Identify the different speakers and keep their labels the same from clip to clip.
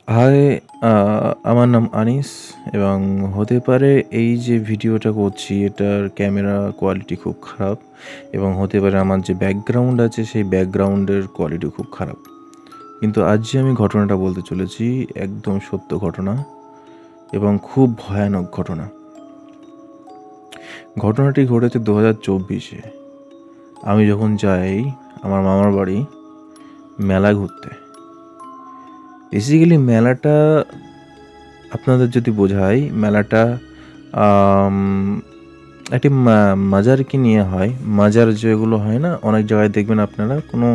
Speaker 1: High, আমার নাম আনিস এবং হতে পারে এই যে ভিডিওটা করছি এটার ক্যামেরা কোয়ালিটি খুব খারাপ এবং হতে পারে আমার যে ব্যাকগ্রাউন্ড আছে সেই ব্যাকগ্রাউন্ডের কোয়ালিটি খুব খারাপ। কিন্তু আজ যে আমি ঘটনাটা বলতে চলেছি একদম সত্য ঘটনা এবং খুব ভয়ানক ঘটনা। ঘটনাটি ঘটেছে 2024-এ। আমি যখন যাই আমার মামার বাড়ি মেলা ঘুরতে। বেসিক্যালি মেলাটা আপনাদের যদি বোঝাই, মেলাটা আম একটি মাজারকে নিয়ে হয়। মাজার যেগুলো হয় না, অনেক জায়গায় দেখবেন আপনারা কোনো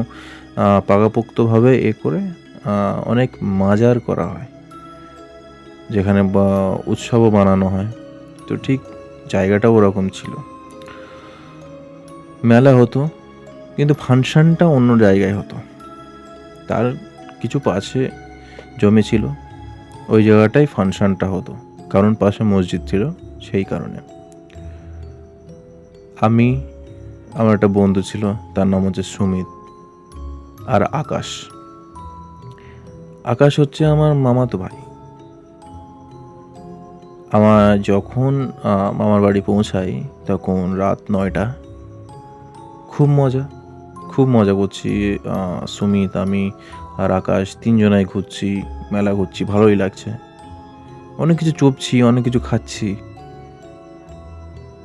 Speaker 1: পাকাপোক্তভাবে করে অনেক মাজার করা হয়, যেখানে উৎসবও বানানো হয়। তো ঠিক জায়গাটাও ওরকম ছিল। মেলা হতো কিন্তু ফাংশনটা অন্য জায়গায় হতো। তার কিছু পাশে জমি ছিল, ওই জায়গাটাই ফাংশনটা হতো, কারণ পাশে মসজিদ ছিল সেই কারণে। আমার একটা বন্ধু ছিল, তার নাম হচ্ছে সুমিত, আর আকাশ হচ্ছে আমার মামাতো ভাই। আমার যখন মামার বাড়ি পৌঁছাই তখন রাত 9টা। খুব মজা করছি। সুমিত, আমি আর আকাশ তিনজনাই ঘুরছি, মেলা ঘুরছি, ভালোই লাগছে। অনেক কিছু চপছি, অনেক কিছু খাচ্ছি,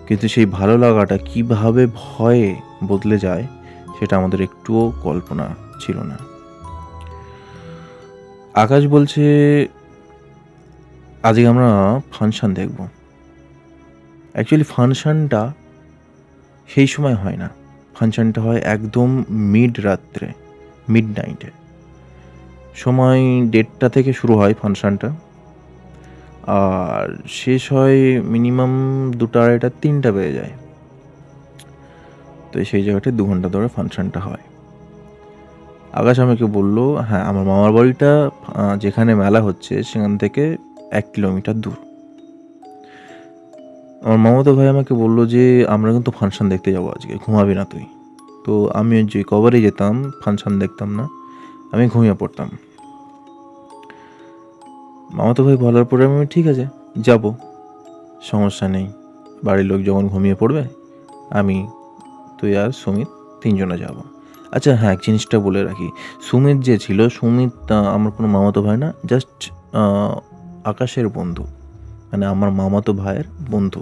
Speaker 1: কিন্তু সেই ভালো লাগাটা কিভাবে ভয়ে বদলে যায় সেটা আমাদের একটুও কল্পনা ছিল না। আকাশ বলছে আজকে আমরা ফাংশন দেখব। অ্যাকচুয়ালি ফাংশনটা সেই সময় হয় না, ফাংশনটা হয় একদম রাত্রে, মিড নাইটে। সময় 1:30 থেকে শুরু হয় ফাংশনটা, আর শেষ হয় মিনিমাম 2টা, 2:30, 3টা বেজে যায়। তো সেই জায়গাটায় 2 ঘন্টা ধরে ফাংশনটা হয়। আকাশ আমাকে বলল, হ্যাঁ, আমার মামার বাড়িটা যেখানে মেলা হচ্ছে সেখান থেকে 1 কিলোমিটার দূর। আমার মামাতো ভাই আমাকে বলল যে আমরা কিন্তু ফাংশন দেখতে যাবো আজকে, ঘুমাবি না তুই? তো আমি যে কবারই যেতাম ফাংশন দেখতাম না, আমি ঘুমিয়ে পড়তাম। মামাতো ভাই বলার পরে আমি ঠিক আছে যাব, সমস্যা নেই। বাড়ির লোক যখন ঘুমিয়ে পড়বে আমি, তুই আর সুমিত তিনজনে যাব। আচ্ছা হ্যাঁ, এক জিনিসটা বলে রাখি, সুমিত যে ছিল, সুমিত আমার কোনো মামাতো ভাই না, জাস্ট আকাশের বন্ধু, মানে আমার মামাতো ভাইয়ের বন্ধু,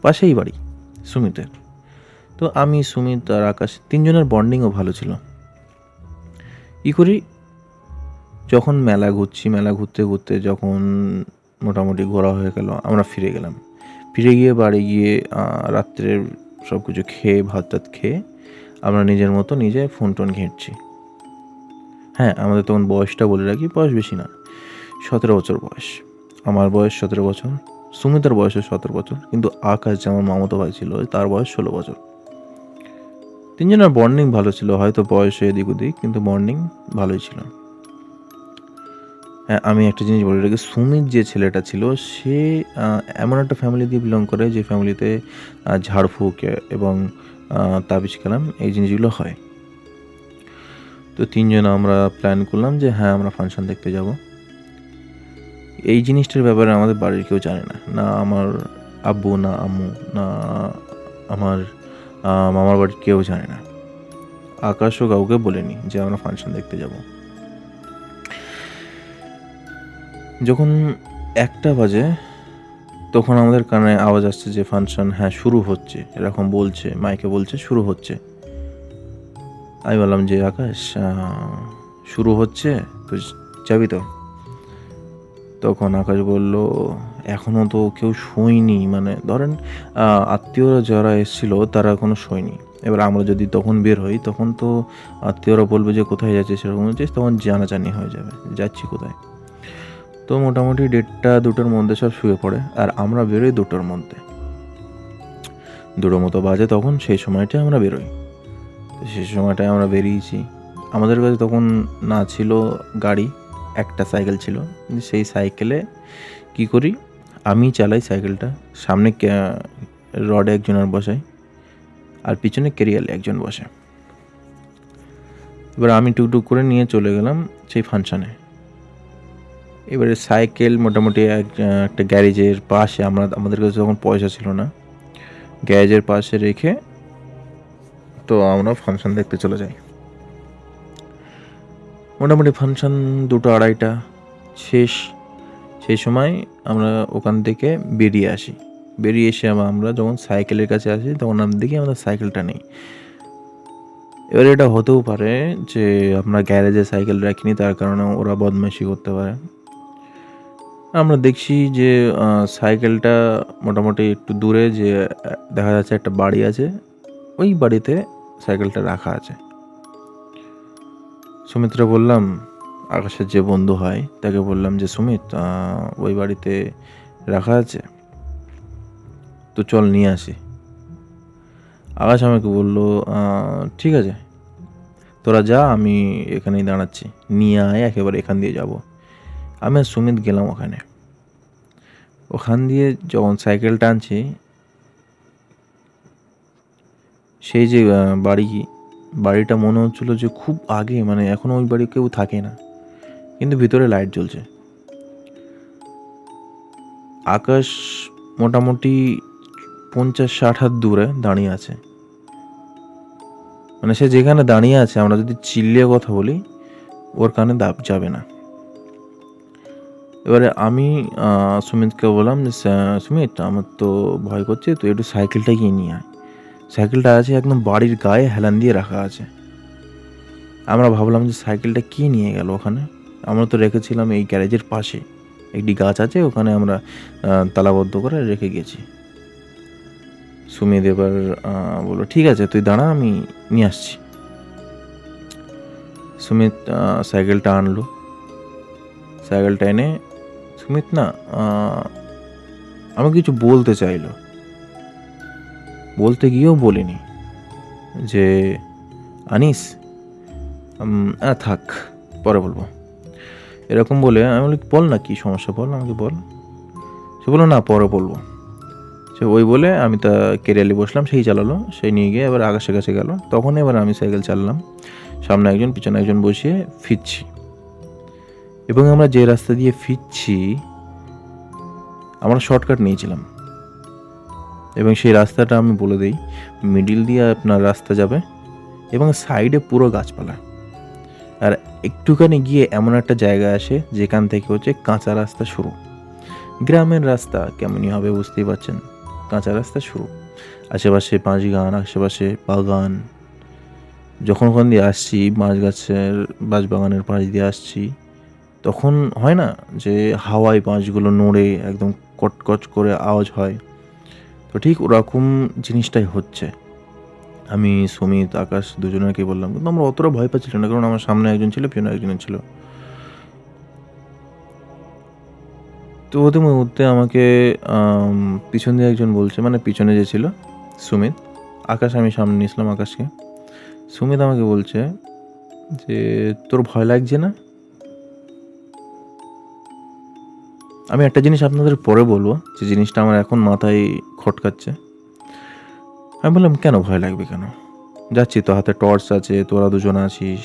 Speaker 1: পাশেই বাড়ি সুমিতের। তো আমি, সুমিত আর আকাশ তিনজনের বন্ডিংও ভালো ছিল। কী করি, যখন মেলা ঘুরতে ঘুরতে যখন মোটামুটি ঘোরা হয়ে গেল, আমরা ফিরে গিয়ে বাড়ি গিয়ে রাত্রের সব কিছু খেয়ে, ভাত টাত খেয়ে আমরা নিজের মতো নিজে ফোন টোন ঘেঁটছি। হ্যাঁ, আমাদের তখন বয়সটা বলে রাখি, বয়স বেশি না, 17 বছর বয়স। আমার বয়স 17 বছর, সুমিতার বয়সও 17 বছর, কিন্তু আকাশ যে আমার মামাতো ভাই ছিল তার বয়স 16 বছর। তিনজনের বন্ডিং ভালো ছিল, হয়তো বয়সে এদিক ওদিক, কিন্তু বন্ডিং ভালোই ছিল। হ্যাঁ, আমি একটা জিনিস বলে রাখি, সুমিত যে ছেলেটা ছিল সে এমন একটা ফ্যামিলি দিয়ে বিলং করে যে ফ্যামিলিতে ঝাড়ফুঁক এবং তাবিজ কালাম এই জিনিসগুলো হয়। তো তিনজন আমরা প্ল্যান করলাম যে হ্যাঁ, আমরা ফাংশন দেখতে যাব। এই জিনিসটার ব্যাপারে আমাদের বাড়ির কেউ জানে না, না আমার আব্বু, না আম্মু, না আমার মামার বাড়ির কেউ জানে না। আকাশও কাউকে বলেনি যে আমরা ফাংশন দেখতে যাব। যখন 1টা বাজে তখন আমাদের কানে আওয়াজ আসছে যে ফাংশন হ্যাঁ শুরু হচ্ছে, এরকম বলছে, মাইকে বলছে শুরু হচ্ছে। আমি বললাম যে আকাশ, শুরু হচ্ছে তো যাবি তো? তখন আকাশ বলল এখনও তো কেউ শোয়নি, মানে ধরেন আত্মীয়রা যারা এসেছিল তারা এখনও শোয়নি। এবার আমরা যদি তখন বের হই তখন তো আত্মীয়রা বলবে যে কোথায় যাচ্ছিস, সেরকম হচ্ছে, তখন জানাজানি হয়ে যাবে যাচ্ছি কোথায়। তো মোটামুটি 1:30, 2টার মধ্যে সব শুয়ে পড়ে, আর আমরা বেরোই 2টার মধ্যে। 2টো মতো বাজে তখন, সেই সময়টায় আমরা বেরোই। তো সেই সময়টায় আমরা বেরিয়েছি। আমাদের কাছে তখন না ছিল গাড়ি, একটা সাইকেল ছিল, কিন্তু সেই সাইকেলে কী করি, আমি চালাই সাইকেলটা, সামনে রডে একজনের বসাই আর পিছনে কেরিয়ালে একজন বসে। এবার আমি টুকটুক করে নিয়ে চলে গেলাম সেই ফাংশানে। এবারে সাইকেল মোটামুটি একটা গ্যারেজের পাশে, আমাদের কাছে তখন পয়সা ছিল না, গ্যারেজের পাশে রেখে তো আমরা ফাংশন দেখতে চলে যাই। মোটামুটি ফাংশন 2টা-2:30 শেষ। সেই সময় আমরা ওখান থেকে বেরিয়ে আসি। বেরিয়ে এসে আমরা যখন সাইকেলের কাছে আসি তখন আমরা দেখি আমাদের সাইকেলটা নেই। এবারে এটা হতেও পারে যে আমরা গ্যারেজে সাইকেল রাখিনি, তার কারণে ওরা বদমাইশি করতে পারে। আমরা দেখছি যে সাইকেলটা মোটামুটি একটু দূরে, যে দেখা যাচ্ছে একটা বাড়ি আছে, ওই বাড়িতে সাইকেলটা রাখা আছে। সুমিত্রা বললাম, আকাশের যে বন্ধু হয় তাকে বললাম যে সুমিত, ওই বাড়িতে রাখা আছে, তো চল নিয়ে আসি। আকাশ আমাকে বললো ঠিক আছে, তোরা যা, আমি এখানেই দাঁড়াচ্ছি, নিয়ে আয়, একেবারে এখান দিয়ে যাব। আমি আর সুমিত গেলাম ওখানে। ওখান দিয়ে যখন সাইকেলটা আনছি, সেই যে বাড়িটা মনে হচ্ছিলো যে খুব আগে, মানে এখনও ওই বাড়ি কেউ থাকে না, কিন্তু ভিতরে লাইট জ্বলছে। আকাশ মোটামুটি 50-60 হাত দূরে দাঁড়িয়ে আছে। মানে সে যেখানে দাঁড়িয়ে আছে, আমরা যদি চিল্লিয়ে কথা বলি ওর কানে যাবে না। এবারে আমি সুমিতকে বললাম যে সুমিত, আমার তো ভয় করছে, তুই একটু সাইকেলটা গিয়ে নিয়ে আয়। সাইকেলটা আছে একদম বাড়ির গায়ে হেলান দিয়ে রাখা আছে। আমরা ভাবলাম যে সাইকেলটা কি নিয়ে গেল ওখানে, আমরা তো রেখেছিলাম এই গ্যারেজের পাশে, একটি গাছ আছে, ওখানে আমরা তালাবদ্ধ করে রেখে গেছি। সুমিত এবার বললো ঠিক আছে, তুই দাঁড়া, আমি নিয়ে আসছি। সুমিত সাইকেলটা আনলো। সাইকেলটা এনে সুমিত না আমাকে কিছু বলতে চাইলো, বলতে গিয়েও বলিনি যে আনিস থাক, পরে বলবো, এরকম বলে আমি বলি বল না, কি সমস্যা বল, আমাকে বল। সে বললো না, পরে বলবো। সে ওই বলে আমি তা কেরিয়ালি বসলাম, সেই চালালো, সেই নিয়ে গিয়ে এবার আকাশের কাছে গেল। তখন এবার আমি সাইকেল চালালাম, সামনে একজন পিছনে একজন বসিয়ে ফিরছি। এবং আমরা যে রাস্তা দিয়ে ফিরছি, আমরা শর্টকাট নিয়েছিলাম, এবং সেই রাস্তাটা আমি বলে দিই, মিডিল দিয়ে আপনার রাস্তা যাবে এবং সাইডে পুরো গাছপালা, আর একটুখানি গিয়ে এমন একটা জায়গা আসে যেখান থেকে হচ্ছে কাঁচা রাস্তা শুরু। গ্রামের রাস্তা কেমনই হবে বুঝতেই পারছেন, কাঁচা রাস্তা শুরু, আশেপাশে বাঁশগান, আশেপাশে বাগান। যখন ওখান দিয়ে আসছি, বাঁশবাগানের পাশ দিয়ে আসছি, তখন হয় না যে হাওয়ায় বাঁশগুলো নড়ে একদম কটকচ করে আওয়াজ হয়, তো ঠিক ওরকম জিনিসটাই হচ্ছে। আমি সুমিত আকাশ দুজনকে বললাম, কিন্তু আমরা অতটা ভয় পাচ্ছিলাম না, কারণ আমার সামনে একজন ছিল, পিছনে একজন ছিল। তো ওদের মধ্যে আমাকে পিছন দিয়ে একজন বলছে, মানে পিছনে যে ছিল সুমিত, আকাশ আমি সামনে নিয়েছিলাম আকাশকে, সুমিত আমাকে বলছে যে তোর ভয় লাগছে না? আমি একটা জিনিস আপনাদের পরে বলবো, যে জিনিসটা আমার এখন মাথায় খটকাচ্ছে। আমি বললাম কেন ভয় লাগবে, কেন যাচ্ছি তো, হাতে টর্চ আছে, তোরা দুজন আছিস,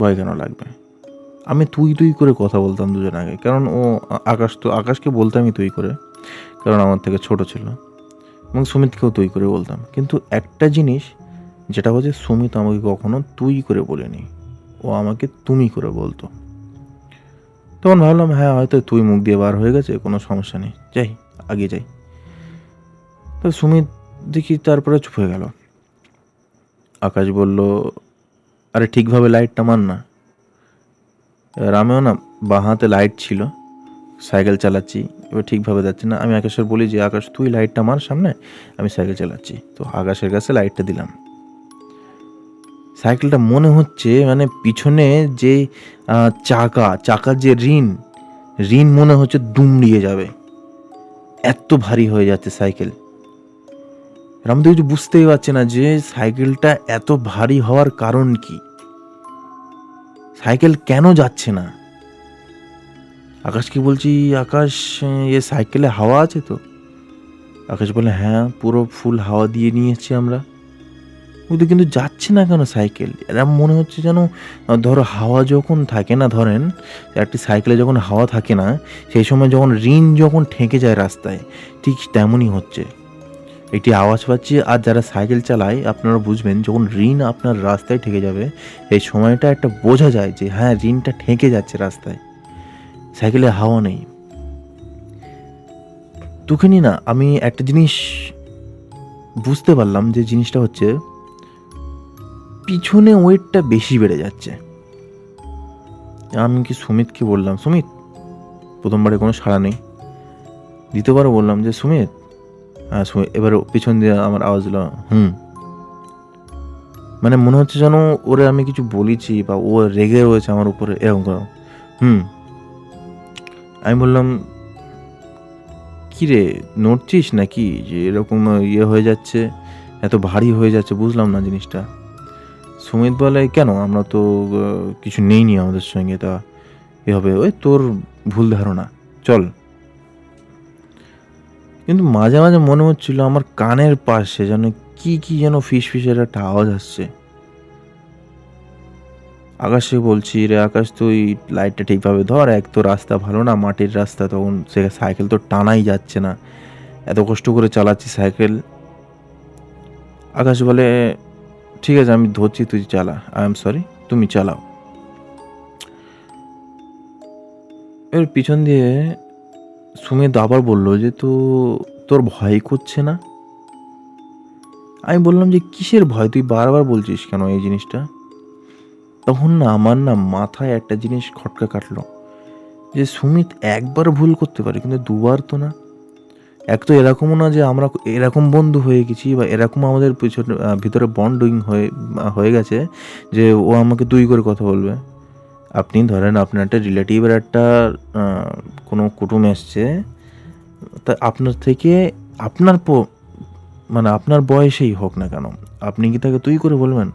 Speaker 1: ভয় কেন লাগবে? আমি তুই করে কথা বলতাম দুজন আগে, কারণ আকাশকে বলতাম আমি তুই করে, কারণ আমার থেকে ছোট ছিল, এবং সুমিতকেও তুই করে বলতাম। কিন্তু একটা জিনিস যেটা হচ্ছে, সুমিত আমাকে কখনো তুই করে বলেনি, ও আমাকে তুমি করে বলতো। তখন ভাবলাম হ্যাঁ, হয়তো তুই মুখ দিয়ে বার হয়ে গেছে, কোনো সমস্যা নেই, যাই আগে যাই। তো সুমিত দেখি তারপরে চুপ হয়ে গেল। আকাশ বলল, আরে ঠিকভাবে লাইটটা মার না। এবার আমিও না, বাঁ হাতে লাইট ছিল, সাইকেল চালাচ্ছি, এবার ঠিকভাবে যাচ্ছে না। আমি আকাশের বলি যে আকাশ তুই লাইটটা মার সামনে, আমি সাইকেল চালাচ্ছি। তো আকাশের কাছে লাইটটা দিলাম। সাইকেলটা মনে হচ্ছে মানে পিছনে যে চাকার যে রিন মনে হচ্ছে দুমড়িয়ে যাবে, এত ভারী হয়ে যাচ্ছে সাইকেল। আমি তো কিছু বুঝতেই পারছি না যে সাইকেলটা এত ভারী হওয়ার কারণ কি, সাইকেল কেন যাচ্ছে না। আকাশকে বলছি, আকাশ এ সাইকেলে হাওয়া আছে তো? আকাশ বলে হ্যাঁ, পুরো ফুল হাওয়া দিয়ে নিয়েছি আমরা। ওদের কিন্তু যাচ্ছে না কেন সাইকেল? এরা মনে হচ্ছে যেন ধরো হাওয়া যখন থাকে না, ধরেন একটি সাইকেলে যখন হাওয়া থাকে না, সেই সময় যখন রিন যখন ঠেকে যায় রাস্তায়, ঠিক তেমনই হচ্ছে। একটি আওয়াজ পাচ্ছি, আর যারা সাইকেল চালায় আপনারা বুঝবেন, যখন রিন আপনার রাস্তায় ঠেকে যাবে এই সময়টা একটা বোঝা যায় যে হ্যাঁ রিনটা ঠেকে যাচ্ছে রাস্তায়, সাইকেলে হাওয়া নেই। তখনই না আমি একটা জিনিস বুঝতে পারলাম, যে জিনিসটা হচ্ছে পিছনে ওয়েটটা বেশি বেড়ে যাচ্ছে। আমি কি সুমিতকে বললাম, সুমিত, প্রথমবারে কোনো সাড়া নেই, দ্বিতীয়বারও বললাম যে সুমিত, হ্যাঁ সুমিত, এবার পিছন দিয়ে আমার আওয়াজ দিল মানে মনে হচ্ছে যেন ওরে আমি কিছু বলেছি বা ও রেগে রয়েছে আমার উপরে, এরকম করো। আমি বললাম, কি রে নড়ছিস নাকি, যে এরকম হয়ে যাচ্ছে, এত ভারী হয়ে যাচ্ছে, বুঝলাম না জিনিসটা। সুমিত বলে, কেন, আমরা তো কিছু নেইনি আমাদের সঙ্গে, তা এ হবে, ওই তোর ভুল ধারণা, চল। কিন্তু মাঝে মাঝে মনে হচ্ছিল আমার কানের পাশে যেন কি যেন ফিসের একটা আওয়াজ আসছে। আকাশে বলছি, রে আকাশ, তুই লাইটটা ঠিকভাবে ধর, এক তো রাস্তা ভালো না, মাটির রাস্তা, তখন সে সাইকেল তো টানাই যাচ্ছে না, এত কষ্ট করে চালাচ্ছি সাইকেল। আকাশ বলে, ঠিক আছে আমি ধরছি, তুই চালা, আই এম সরি, তুমি চালাও। এর পিছন দিয়ে সুমিত আবার বলল যে, তোর ভয় করছে না? আমি বললাম যে, কিসের ভয়, তুই বারবার বলছিস কেন এই জিনিসটা? তখন না আমার না মাথায় একটা জিনিস খটকা কাটলো, যে সুমিত একবার ভুল করতে পারে কিন্তু দুবার তো না। এক তো এরকমও না যে আমরা এরকম বন্ধু হয়ে গেছি বা এরকম আমাদের ভিতরে বন্ডিং হয়ে গেছে যে ও আমাকে তুই করে কথা বলবে। আপনি ধরেন আপনার একটা রিলেটিভের একটা কোনো কুটুম এসছে, তা আপনার থেকে আপনার মানে আপনার বয়সেই হোক না কেন, আপনি কি তাকে তুই করে বলবেন?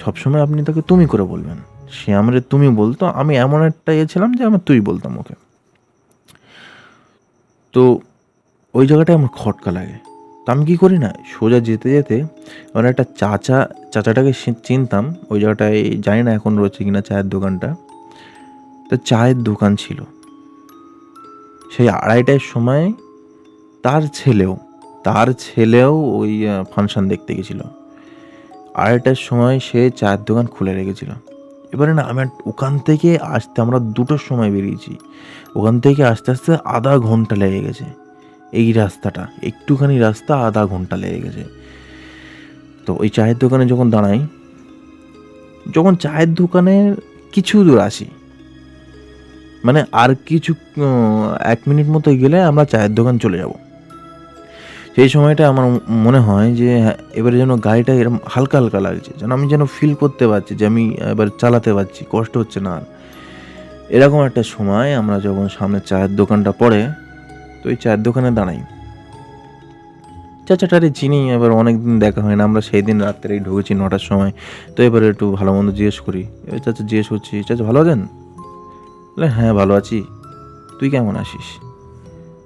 Speaker 1: সবসময় আপনি তাকে তুমি করে বলবেন। সে আমারে তুমি বলতো, আমি এমন একটা ছিলাম যে আমার তুই বলতাম ওকে। তো ওই জায়গাটায় আমার খটকা লাগে। তো আমি কী করি না, সোজা যেতে যেতে আমার একটা চাচাটাকে চিনতাম, ওই জায়গাটায় জানি না এখন রয়েছে কিনা চায়ের দোকানটা। তো চায়ের দোকান ছিল, সেই 2:30টার সময় তার ছেলেও ওই ফাংশন দেখতে গেছিলো। 2:30টার সময় সে চায়ের দোকান খুলে রেখেছিল। এবারে না আমি ওখান থেকে আসতে, আমরা 2টোর সময় বেরিয়েছি, ওখান থেকে আস্তে আস্তে আধা ঘন্টা লেগে গেছে। এই রাস্তাটা একটুখানি রাস্তা, আধা ঘন্টা লেগে গেছে। তো ওই চায়ের দোকানে যখন দাঁড়াই, যখন চায়ের দোকানে কিছু দূর আসি, মানে আর কিছু 1 মিনিট মতো গেলে আমরা চায়ের দোকান চলে যাব, সেই সময়টা আমার মনে হয় যে এবারে যেন গাড়িটা এরকম হালকা হালকা লাগছে, যেন আমি যেন ফিল করতে পারছি যে আমি এবার চালাতে পারছি, কষ্ট হচ্ছে না আর। এরকম একটা সময় আমরা যখন সামনে চায়ের দোকানটা পড়ে, তো ওই চায়ের দোকানে দাঁড়াই। চাচাটারে চিনি, এবার অনেকদিন দেখা হয় না, আমরা সেই দিন রাত্রেই ঢুকেছি 9টার সময়। তো এবারে একটু ভালো মন্দ জিজ্ঞেস করি, এবার চাচা জিজ্ঞেস করছি, চাচা ভালো আছেন? বলে হ্যাঁ ভালো আছি, তুই কেমন আছিস?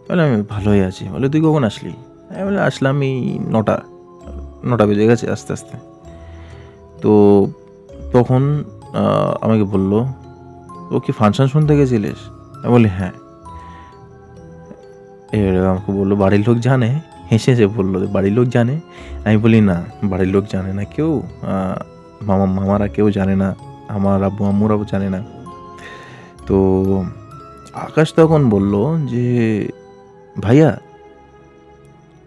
Speaker 1: বলে আমি ভালোই আছি। বলে তুই কখন আসলি? আমি বলে আসলাম এই 9টা বেজে গেছে আস্তে আস্তে। তো তখন আমাকে বললো, ও কি ফাংশন শুনতে গেছিলিস? আমি বলি হ্যাঁ। এবারে আমাকে বললো, বাড়ির লোক জানে? হেসে বললো, বাড়ির লোক জানে? আমি বলি না, বাড়ির লোক জানে না কেউ, মামারা কেউ জানে না, আমার আব্বু আম্মুরাও জানে না। তো আকাশ তখন বলল যে, ভাইয়া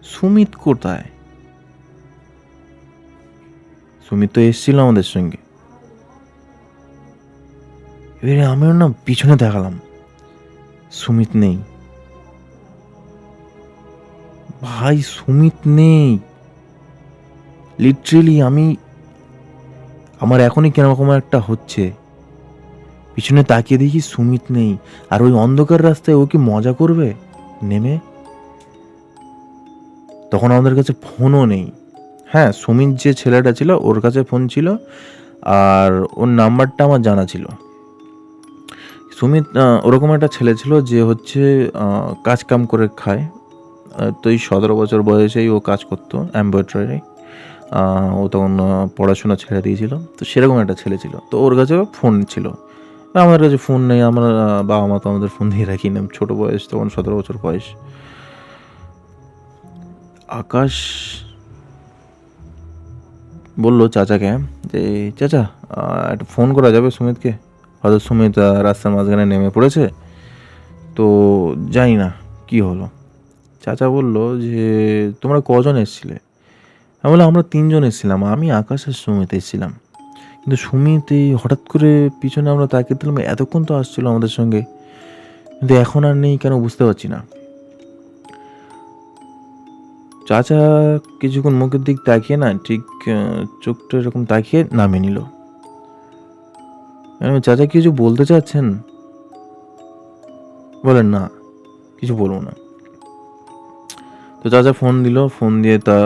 Speaker 1: সুমিত কোথায়? সুমিত তো এসেছিল আমাদের সঙ্গে। এবারে আমিও না পিছনে দেখালাম, সুমিত নেই ভাই, সুমিত নেই। লিটারেলি আমার এখনই কেরকম একটা হচ্ছে, পিছনে তাকিয়ে দেখি সুমিত নেই। আর ওই অন্ধকার রাস্তায় ও কি মজা করবে নেমে? তখন আমাদের কাছে ফোনও নেই। হ্যাঁ, সুমিত যে ছেলেটা ছিল ওর কাছে ফোন ছিল, আর ওর নাম্বারটা আমার জানা ছিল। সুমিত ওরকম একটা ছেলে ছিল যে হচ্ছে কাজ কাম করে খায়। তো এই 17 বছর বয়সেই ও কাজ করতো এমব্রয়ডারি, ও তখন পড়াশোনা ছেড়ে দিয়েছিল, তো সেরকম একটা ছেলে ছিল। তো ওর কাছে ফোন ছিল, আমার কাছে ফোন নেই। আমরা বাবা মা তো আমাদের ফোন দিয়ে রাখি না, ছোটো বয়স, তখন 17 বছর বয়স। আকাশ বলল চাচাকে যে চাচা একটা ফোন করা যাবে সুমিতকে, হয়তো সুমিত রাস্তার মাঝখানে নেমে পড়েছে, তো জানি না কি হলো। চাচা বলল যে তোমরা কজন এসেছিলে? আমি বললাম আমরা 3 জন এসেছিলাম, আমি, আকাশ আর সুমিত এসেছিলাম। কিন্তু সুমিত এই হঠাৎ করে পিছনে আমরা তাকিয়ে দিলাম, এতক্ষণ তো আসছিল আমাদের সঙ্গে, কিন্তু এখন আর নেই কেন বুঝতে পারছি না। চাচা কিছুক্ষণ মুখের দিক তাকিয়ে না ঠিক চোখটা এরকম তাকিয়ে নামিয়ে নিল। চাচা কিছু বলতে চাচ্ছেন? বলেন না, কিছু বলবো না। তো চাচা ফোন দিল, ফোন দিয়ে তার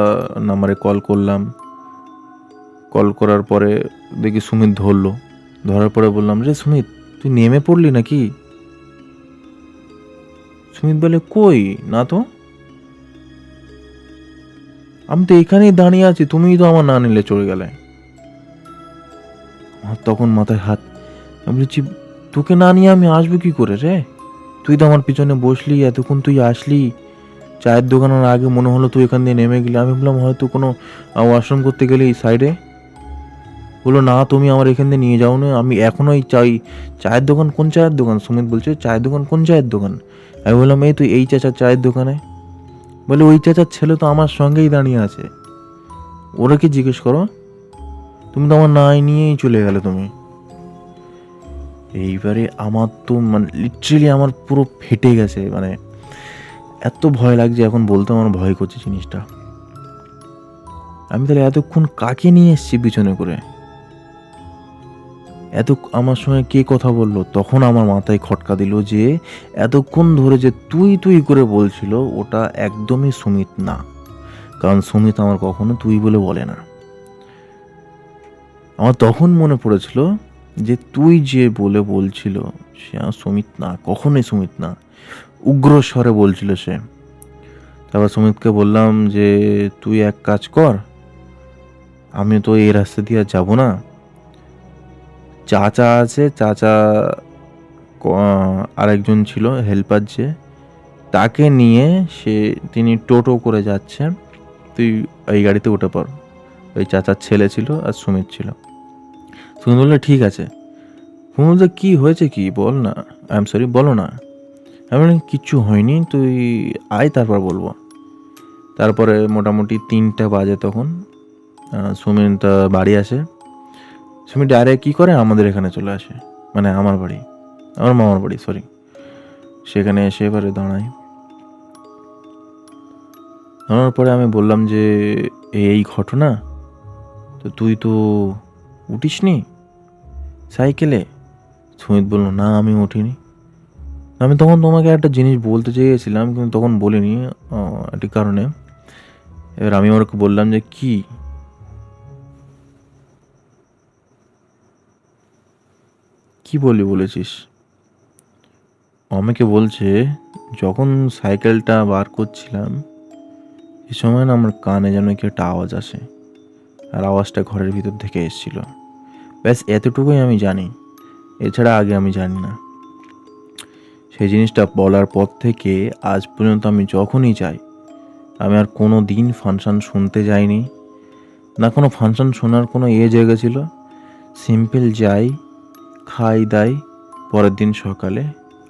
Speaker 1: নাম্বারে কল করলাম। কল করার পরে দেখি সুমিত ধরলো। ধরার পরে বললাম, রে সুমিত, তুই নেমে পড়লি নাকি? সুমিত বলে, কই না তো, আমি তো এখানেই দাঁড়িয়ে আছি, তুমিই তো আমার না নিলে চলে গেলে। আমার তখন মাথায় হাত। আমি বলছি, তোকে না নিয়ে আমি আসবো কি করে রে? তুই তো আমার পিছনে বসলি, এতক্ষণ তুই আসলি, চায়ের দোকানের আগে মনে হলো তুই এখান দিয়ে নেমে গেলি। আমি বললাম হয়তো কোনো ওয়াশরুম করতে গেলি সাইডে। বললো না, তুমি আমার এখান দিয়ে নিয়ে যাও না, আমি এখনো এই চায়ের দোকান। কোন চায়ের দোকান? সুমিত বলছে চায়ের দোকান, কোন চায়ের দোকান? আমি বললাম এই তুই এই চাচার চায়ের দোকানে। বলে ওই চাচার ছেলে তো আমার সঙ্গেই দাঁড়িয়ে আছে, ওরা কি জিজ্ঞেস করো, তুমি তো আমার নাই নিয়েই চলে গেলে তুমি। এইবারে আমার তো মানে লিটারেলি আমার পুরো ফেটে গেছে, মানে এত ভয় লাগছে, এখন বলতে আমার ভয় করছে জিনিসটা। আমি তাহলে এতক্ষণ কাকে নিয়ে এসেছি পিছনে করে? আমার সঙ্গে কে কথা বললো? তখন আমার মাথায় খটকা দিল যে এতক্ষণ ধরে যে তুই তুই করে বলছিল, ওটা একদমই সুমিত না, কারণ সুমিত আমার কখনো তুই বলে বলে না। আমার তখন মনে পড়েছিল যে তুই যে বলে বলছিল সে সুমিত না, কখনোই সুমিত না, উগ্র স্বরে বলছিল সে। তারপর সুমিতকে বললাম যে তুই এক কাজ কর, আমি তো এই রাস্তা দিয়ে যাবো না, চাচা আছে, চাচা আরেকজন ছিল হেল্পার, যে তাকে নিয়ে তিনি টোটো করে যাচ্ছে, তুই এই গাড়িতে উঠে পড়। ওই চাচার ছেলে ছিল আর সুমিত ছিল। সুমিত বললো ঠিক আছে। সুমিত বলতে কি হয়েছে, কি বল না, আই এম সরি, বলো না। আমি বললাম কিচ্ছু হয়নি, তুই আয় তারপর বলবো। তারপরে মোটামুটি 3টা বাজে তখন সুমিত বাড়ি আসে। সুমিত ডাইরেক্ট কী করে আমাদের এখানে চলে আসে, মানে আমার বাড়ি, আমার মামার বাড়ি, সরি, সেখানে এসে এবারে দাঁড়ায়। দাঁড়ানোর পরে আমি বললাম যে এই ঘটনা, তো তুই তো উঠিসনি সাইকেলে? সুমিত বলল না, আমি উঠিনি। আমি তখন তোমাকে একটা জিনিস বলতে চেয়েছিলাম কিন্তু তখন বলিনি একটি কারণে। এবার আমি ওকে বললাম যে কি বলেছিস? আমাকে বলছে যখন সাইকেলটা বার করছিলাম এ সময় না আমার কানে যেন কি একটা আওয়াজ আসে, আর আওয়াজটা ঘরের ভিতর থেকে এসেছিল। ব্যাস এতটুকুই আমি জানি, এছাড়া আগে আমি জানি না। সেই জিনিসটা বলার পর থেকে আজ পর্যন্ত আমি যখনই যাই, আমি আর কোনো দিন ফাংশন শুনতে যাইনি, না কোনো ফাংশন শোনার কোনো জায়গা ছিল। সিম্পল যাই, খাই দাই, পরের দিন সকালে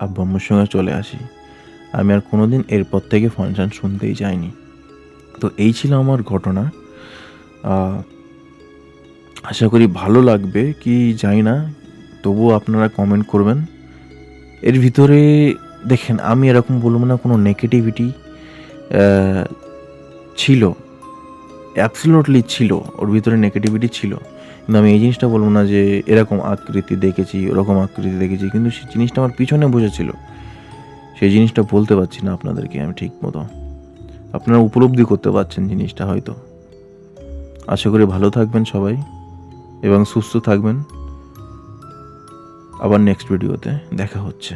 Speaker 1: আব্বু আম্মুর সঙ্গে চলে আসি। আমি আর কোনো দিন এরপর থেকে ফাংশন শুনতেই যাইনি। তো এই ছিল আমার ঘটনা। আশা করি ভালো লাগবে কি জানি না, তবুও আপনারা কমেন্ট করবেন। এর ভিতরে দেখেন, আমি এরকম বলবো না কোনো নেগেটিভিটি ছিল, অ্যাবসলিউটলি ছিল, ওর ভিতরে নেগেটিভিটি ছিল, কিন্তু আমি এই জিনিসটা বলবো না যে এরকম আকৃতি দেখেছি, ওরকম আকৃতি দেখেছি, কিন্তু সেই জিনিসটা আমার পিছনে বসেছিল, সেই জিনিসটা বলতে পারছি না আপনাদেরকে আমি ঠিক মতো। আপনারা উপলব্ধি করতে পারছেন জিনিসটা হয়তো। আশা করি ভালো থাকবেন সবাই এবং সুস্থ থাকবেন। আবার নেক্সট ভিডিওতে দেখা হচ্ছে।